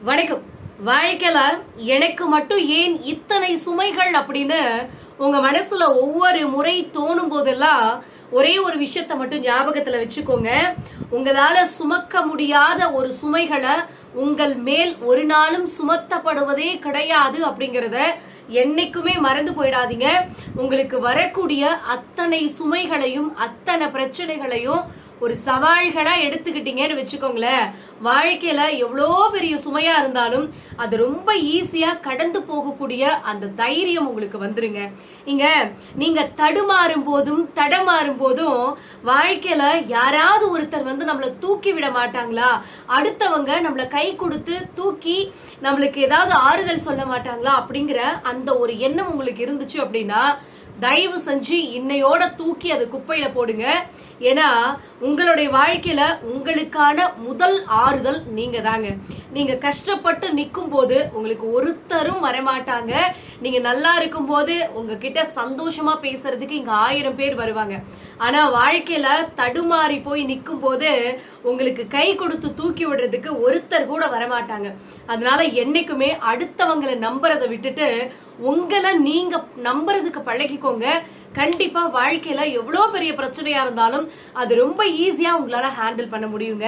வணக்கம். வாழ்க்கையில எனக்கு மட்டும் ஏன் இத்தனை சுமைகள் அப்படின்னு உங்க மனசுல ஒவ்வொரு முறை தோணும் போதெல்லாம் ஒரே ஒரு விஷயத்த மட்டும் ஞாபகத்துல வச்சுக்கோங்க. உங்களால சுமக்க முடியாத ஒரு சுமைகளை உங்கள் மேல் ஒரு நாளும் சுமத்தப்படுவதே கிடையாது அப்படிங்கறத என்னைக்குமே மறந்து போயிடாதீங்க. உங்களுக்கு வரக்கூடிய அத்தனை சுமைகளையும் அத்தனை பிரச்சனைகளையும் ஒரு சவால்களா எடுத்துக்கிட்டீங்கன்னு வச்சுக்கோங்களேன், வாழ்க்கையில எவ்வளோ பெரிய சுமையா இருந்தாலும் அது ரொம்ப ஈஸியா கடந்து போகக்கூடிய அந்த தைரியம் உங்களுக்கு வந்துருங்க. இங்க நீங்க தடுமாறும் போதும் தடமாறும் போதும் வாழ்க்கையில யாராவது ஒருத்தர் வந்து நம்மள தூக்கி விட மாட்டாங்களா, அடுத்தவங்க நம்மள கை கொடுத்து தூக்கி நம்மளுக்கு ஏதாவது ஆறுதல் சொல்ல மாட்டாங்களா அப்படிங்கிற அந்த ஒரு எண்ணம் உங்களுக்கு இருந்துச்சு அப்படின்னா தயவு செஞ்சு இன்னையோட தூக்கி அதை குப்பையில போடுங்க. ஏன்னா உங்களுடைய வாழ்க்கையில உங்களுக்கான முதல் ஆறுதல் நீங்க தாங்க. நீங்க கஷ்டப்பட்டு நிக்கும் போது உங்களுக்கு ஒருத்தரும் வரமாட்டாங்க. நீங்க நல்லா இருக்கும் போது உங்ககிட்ட சந்தோஷமா பேசுறதுக்கு இங்க 1000 பேர் வருவாங்க. ஆனா வாழ்க்கையில தடுமாறி போய் நிக்கும் போது உங்களுக்கு கை கொடுத்து தூக்கி விடுறதுக்கு ஒருத்தர் கூட வரமாட்டாங்க. அதனால என்னைக்குமே அடுத்தவங்களை நம்புறதை விட்டுட்டு உங்களை நீங்க நம்புறதுக்கு பழகிக்கோங்க. கண்டிப்பா வாழ்க்கையில எவ்வளவு பெரிய பிரச்சனையா இருந்தாலும் அது ரொம்ப ஈஸியா உங்களால ஹேண்டில் பண்ண முடியுங்க.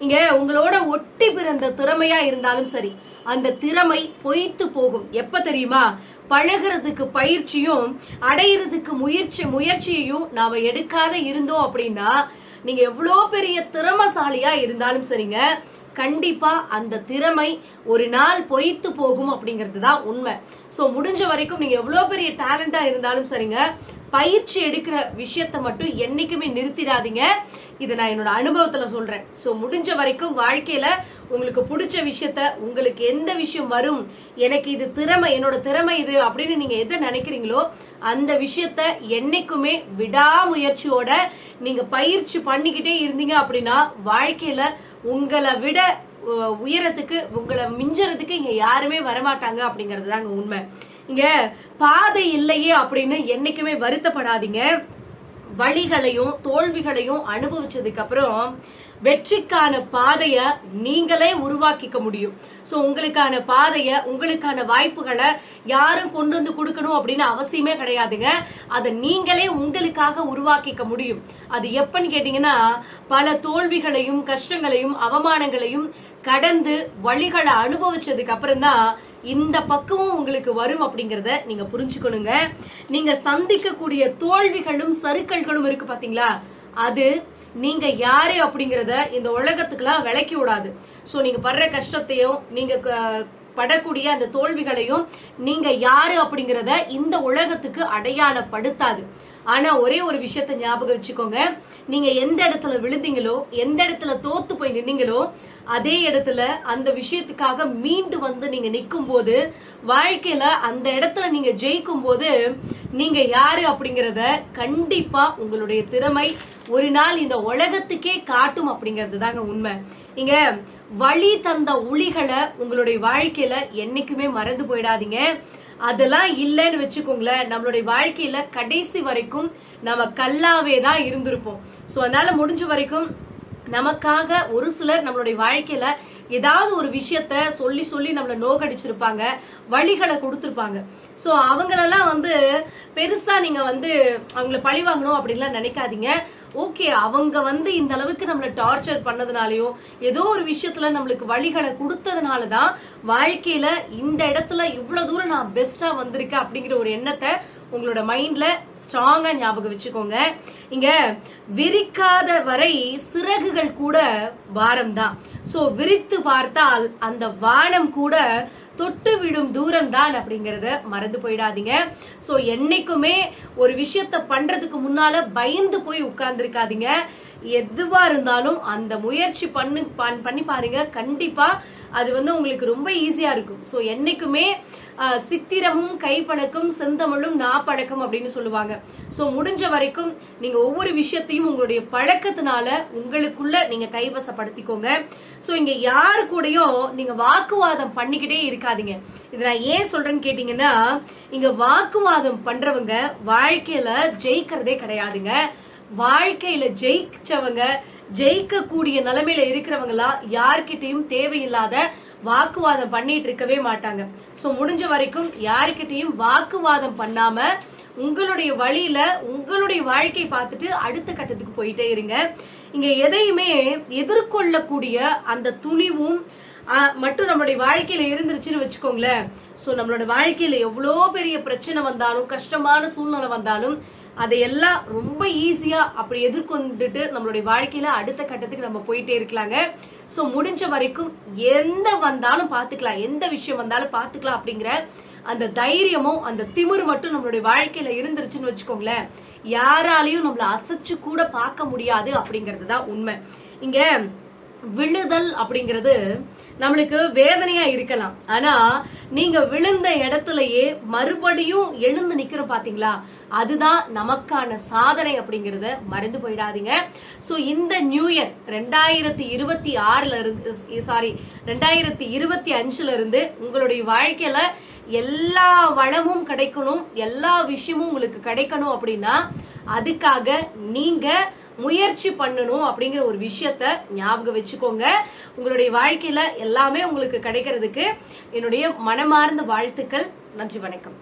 இங்க உங்களோட ஒட்டி பிறந்த திறமையா இருந்தாலும் சரி, அந்த திறமை பொய்த்து போகும். எப்ப தெரியுமா? பழகிறதுக்கு பயிற்சியும் அடையிறதுக்கு முயற்சியையும் நாம எடுக்காத இருந்தோம் அப்படின்னா, நீங்க எவ்வளவு பெரிய திறமைசாலியா இருந்தாலும் சரிங்க, கண்டிப்பா அந்த திறமை ஒரு நாள் பொய்த்து போகும் அப்படிங்கிறது தான் உண்மை. சோ முடிஞ்ச வரைக்கும் நீங்க எவ்வளவு பெரிய டேலண்டா இருந்தாலும் சரிங்க, பயிற்சி எடுக்கிற விஷயத்த மட்டும் என்னைக்குமே நிறுத்திடாதீங்க. இதை நான் என்னோட அனுபவத்துல சொல்றேன். சோ முடிஞ்ச வரைக்கும் வாழ்க்கையில உங்களுக்கு பிடிச்ச விஷயத்த, உங்களுக்கு எந்த விஷயம் வரும், எனக்கு இது திறமை, என்னோட திறமை இது அப்படின்னு நீங்க எதை நினைக்கிறீங்களோ அந்த விஷயத்த என்னைக்குமே விடாமுயற்சியோட நீங்க பயிற்சி பண்ணிக்கிட்டே இருந்தீங்க அப்படின்னா வாழ்க்கையில உங்களை விட உயரத்துக்கு, உங்களை மிஞ்சறதுக்கு இங்க யாருமே வரமாட்டாங்க அப்படிங்கறது தாங்க உண்மை. இங்க பாதை இல்லையே அப்படின்னு என்னைக்குமே வருத்தப்படாதீங்க. வழிகளையும் தோல்விகளையும் அனுபவிச்சதுக்கு அப்புறம் வெற்றிக்கான பாதைய நீங்களே உருவாக்கிக்க முடியும். சோ உங்களுக்கான பாதைய, உங்களுக்கான வாய்ப்புகளை யாரும் கொண்டு வந்து கொடுக்கணும் அப்படின்னு அவசியமே கிடையாதுங்க. அதை நீங்களே உங்களுக்காக உருவாக்கிக்க முடியும். அது எப்பன்னு கேட்டீங்கன்னா, பல தோல்விகளையும் கஷ்டங்களையும் அவமானங்களையும் கடந்து வழிகளை அனுபவிச்சதுக்கு அப்புறம் தான் இந்த பக்கமும் உங்களுக்கு வரும் அப்படிங்கறத நீங்க புரிஞ்சுக்கணுங்க. நீங்க சந்திக்கக்கூடிய தோல்விகளும் சறுக்கல்களும் இருக்கு பாத்தீங்களா, அது நீங்க யாரு அப்படிங்கறத இந்த உலகத்துக்குலாம் விளக்கி விடாது. சோ நீங்க படுற கஷ்டத்தையும் நீங்க படக்கூடிய அந்த தோல்விகளையும் நீங்க யாரு அப்படிங்கறத இந்த உலகத்துக்கு அடையாளப்படுத்தாது. ஆனா ஒரே ஒரு விஷயத்த ஞாபகம் வச்சுக்கோங்க, நீங்க எந்த இடத்துல விழுந்தீங்களோ, எந்த இடத்துல தோத்து போய் நின்னீங்களோ, அதே இடத்துல அந்த விஷயத்துக்காக மீண்டு வந்து நீங்க நிக்கும் போது, வாழ்க்கையில அந்த இடத்துல நீங்க ஜெயிக்கும் போது நீங்க யாரு அப்படிங்கறத கண்டிப்பா உங்களுடைய திறமை ஒரு நாள் இந்த உலகத்துக்கே காட்டும் அப்படிங்கிறது தாங்க உண்மை. இங்க வழி தந்த உளிகளை உங்களுடைய வாழ்க்கையில என்னைக்குமே மறந்து போயிடாதீங்க. அதெல்லாம் இல்லைன்னு வச்சுக்கோங்களேன், நம்மளுடைய வாழ்க்கையில கடைசி வரைக்கும் நம்ம கல்லாவே தான் இருந்திருப்போம். சோ அதனால முடிஞ்ச வரைக்கும் நமக்காக ஒரு சிலர் நம்மளுடைய வாழ்க்கையில ஏதாவது ஒரு விஷயத்த சொல்லி சொல்லி நம்மள நோகடிச்சிருப்பாங்க, வழிகளை கொடுத்திருப்பாங்க. சோ அவங்களெல்லாம் வந்து பெருசா நீங்க வந்து அவங்கள பழி வாங்கணும் அப்படின்லாம் நினைக்காதீங்க. ஓகே, அவங்க வந்து இந்த அளவுக்கு நம்மள டார்ச்சர் பண்ணதுனாலயும் ஏதோ ஒரு விஷயத்துல நம்மளுக்கு வழிகளை கொடுத்ததுனாலதான் வாழ்க்கையில இந்த இடத்துல இவ்வளவு தூரம் நான் பெஸ்டா வந்திருக்கேன் அப்படிங்கிற ஒரு எண்ணத்தை உங்களோட மைண்ட்ல ஸ்ட்ராங்கா ஞாபகம் வச்சுக்கோங்க. இங்க விரிக்காத வரை சிறகுகள் கூட வாரம் தான். சோ விரித்து பார்த்தால் அந்த வானம் கூட தொட்டு விடும் தூரம் தான் அப்படிங்கறத மறந்து போயிடாதீங்க. சோ என்னைக்குமே ஒரு விஷயத்த பண்றதுக்கு முன்னால பயந்து போய் உட்கார்ந்து இருக்காதீங்க. எதுவா இருந்தாலும் அந்த முயற்சி பண்ணி பாருங்க. கண்டிப்பா அது வந்து உங்களுக்கு ரொம்ப ஈஸியா இருக்கும். சோ என்னைக்குமே சித்திரமும் கைப்பழக்கம் செந்தமிழும் நாப்பழக்கம் அப்படின்னு சொல்லுவாங்க. சோ முடிஞ்ச வரைக்கும் நீங்க ஒவ்வொரு விஷயத்தையும் உங்களுடைய பழக்கத்தினால உங்களுக்குள்ள நீங்க கைவசப்படுத்திக்கோங்க. சோ இங்க யாரு கூடயும் நீங்க வாக்குவாதம் பண்ணிக்கிட்டே இருக்காதீங்க. இதை நான் ஏன் சொல்றேன்னு கேட்டீங்கன்னா, இங்க வாக்குவாதம் பண்றவங்க வாழ்க்கையில ஜெயிக்கிறதே கிடையாதுங்க. வாழ்க்கையில ஜெயிச்சவங்க, ஜெயிக்க கூடிய நிலைமையில இருக்கிறவங்க எல்லாம் யார்கிட்டயும் தேவையில்லாத வாக்குவாதம் பண்ணிட்டு இருக்கவே மாட்டாங்க. சோ முடிஞ்ச வரைக்கும் யாருக்கிட்டையும் வாக்குவாதம் பண்ணாம உங்களுடைய வழியில உங்களுடைய வாழ்க்கை பார்த்துட்டு அடுத்த கட்டத்துக்கு போயிட்டே இருங்க. இங்க எதையுமே எதிர்கொள்ளக்கூடிய அந்த துணிவும் மட்டும் நம்மளுடைய வாழ்க்கையில இருந்துருச்சுன்னு வச்சுக்கோங்களேன். சோ நம்மளோட வாழ்க்கையில எவ்வளோ பெரிய பிரச்சனை வந்தாலும் கஷ்டமான சூழ்நிலை வந்தாலும் அதையெல்லாம் ரொம்ப ஈஸியா அப்படி எதிர்கொண்டுட்டு நம்மளுடைய வாழ்க்கையில அடுத்த கட்டத்துக்கு நம்ம போயிட்டே இருக்கலாங்க. சோ முடிஞ்ச வரைக்கும் எந்த வந்தாலும் பாத்துக்கலாம், எந்த விஷயம் வந்தாலும் பாத்துக்கலாம் அப்படிங்கிற அந்த தைரியமும் அந்த திமிரு மட்டும் நம்மளுடைய வாழ்க்கையில இருந்துருச்சுன்னு வச்சுக்கோங்களேன், யாராலையும் நம்மள அசைச்சு கூட பார்க்க முடியாது அப்படிங்கறதுதான் உண்மை. இங்க விழுதல் அப்படிங்கிறது நம்மளுக்கு வேதனையா இருக்கலாம். ஆனா நீங்க விழுந்த இடத்துலயே மறுபடியும் எழுந்து நிக்கிற பாத்தீங்களா, அதுதான் நமக்கான சாதனை அப்படிங்கறத மறந்து போயிடாதீங்க. சோ இந்த நியூ இயர் 2026 இருந்து 2025 இருந்து உங்களுடைய வாழ்க்கையில எல்லா வளமும் கிடைக்கணும், எல்லா விஷயமும் உங்களுக்கு கிடைக்கணும் அப்படின்னா அதுக்காக நீங்க முயற்சி பண்ணணும் அப்படிங்கிற ஒரு விஷயத்த ஞாபகம் வச்சுக்கோங்க. உங்களுடைய வாழ்க்கையில எல்லாமே உங்களுக்கு கிடைக்கிறதுக்கு என்னுடைய மனமார்ந்த வாழ்த்துக்கள். நன்றி, வணக்கம்.